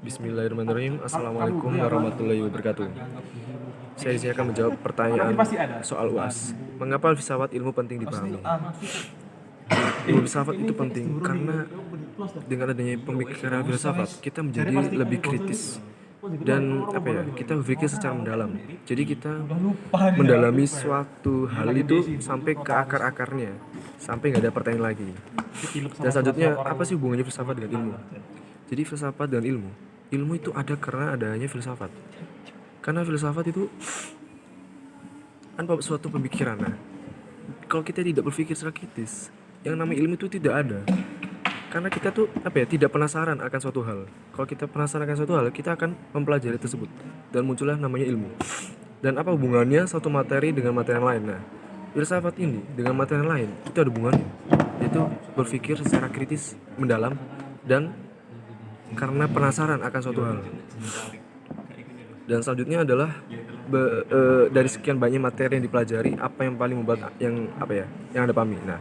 Bismillahirrahmanirrahim. Assalamualaikum warahmatullahi wabarakatuh. Saya di sini akan menjawab pertanyaan soal UAS. Mengapa filsafat ilmu penting dipahami? Ilmu filsafat itu penting karena dengan adanya pemikiran filsafat kita menjadi lebih kritis dan kita berpikir secara mendalam. Jadi kita mendalami suatu hal itu sampai ke akar-akarnya, sampai nggak ada pertanyaan lagi. Dan selanjutnya, apa sih hubungannya filsafat dengan ilmu? Jadi filsafat dan ilmu itu ada karena adanya filsafat. Karena filsafat itu kan suatu pemikiran. Nah, kalau kita tidak berpikir secara kritis, yang namanya ilmu itu tidak ada. Karena kita tuh tidak penasaran akan suatu hal. Kalau kita penasaran akan suatu hal, kita akan mempelajari tersebut dan muncullah namanya ilmu. Dan apa hubungannya satu materi dengan materi yang lain? Nah, filsafat ini dengan materi yang lain itu ada hubungannya. Yaitu berpikir secara kritis, mendalam, dan karena penasaran akan suatu hal. Dan selanjutnya adalah dari sekian banyak materi yang dipelajari, apa yang paling membuat yang Anda pahami. Nah,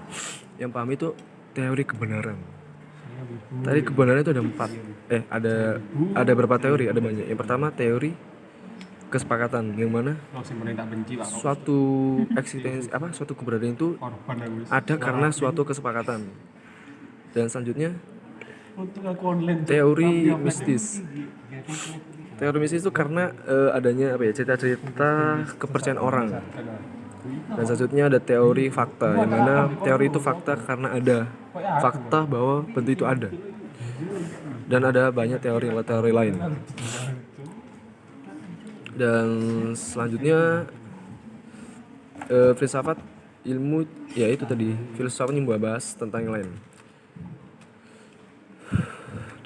yang pahami itu teori kebenaran. Tadi kebenaran itu ada 4. Ada berapa teori? Ada banyak. Yang pertama teori kesepakatan, yang mana suatu eksistensi suatu keberadaan itu ada karena suatu kesepakatan. Dan selanjutnya teori mistis. Teori mistis itu karena adanya cerita-cerita kepercayaan orang. Dan selanjutnya ada teori fakta, yang mana teori itu fakta karena ada fakta bahwa benda itu ada. Dan ada banyak teori lain. Dan selanjutnya filsafat ilmu, ya itu tadi, filsafat yang membahas tentang yang lain.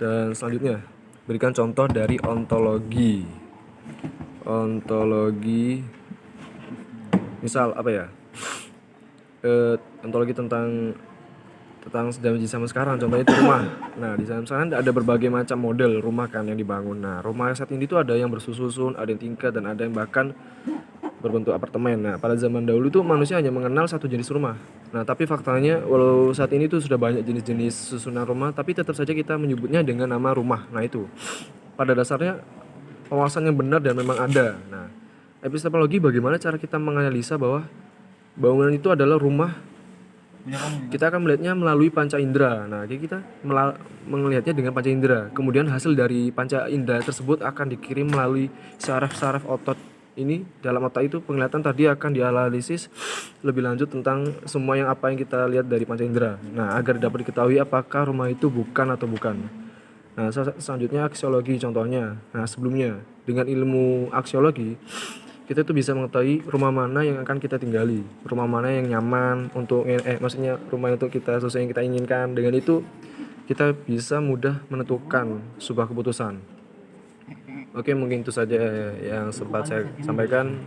Dan selanjutnya berikan contoh dari ontologi. Misal ontologi tentang zaman sekarang, contohnya itu rumah. Nah, di zaman sekarang ada berbagai macam model rumah kan yang dibangun. Nah, rumah saat ini tuh ada yang bersusun, ada yang tingkat, dan ada yang bahkan berbentuk apartemen. Nah, pada zaman dahulu tuh manusia hanya mengenal satu jenis rumah. Nah, tapi faktanya walau saat ini tuh sudah banyak jenis-jenis susunan rumah, tapi tetap saja kita menyebutnya dengan nama rumah. Nah, itu pada dasarnya penguasaan yang benar dan memang ada. Nah, epistemologi bagaimana cara kita menganalisa bahwa bangunan itu adalah rumah. Kita akan melihatnya melalui panca indera. Nah, kita melihatnya dengan panca indera. Kemudian hasil dari panca indera tersebut akan dikirim melalui saraf-saraf otot. Ini dalam otak itu penglihatan tadi akan dianalisis lebih lanjut tentang semua yang kita lihat dari panca indera. Nah, agar dapat diketahui apakah rumah itu bukan atau bukan. Nah, selanjutnya aksiologi contohnya. Nah, sebelumnya dengan ilmu aksiologi kita tuh bisa mengetahui rumah mana yang akan kita tinggali, rumah mana yang nyaman untuk maksudnya rumah untuk kita sesuai yang kita inginkan. Dengan itu kita bisa mudah menentukan sebuah keputusan. Oke, mungkin itu saja yang sempat saya sampaikan.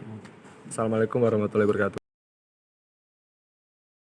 Assalamualaikum warahmatullahi wabarakatuh.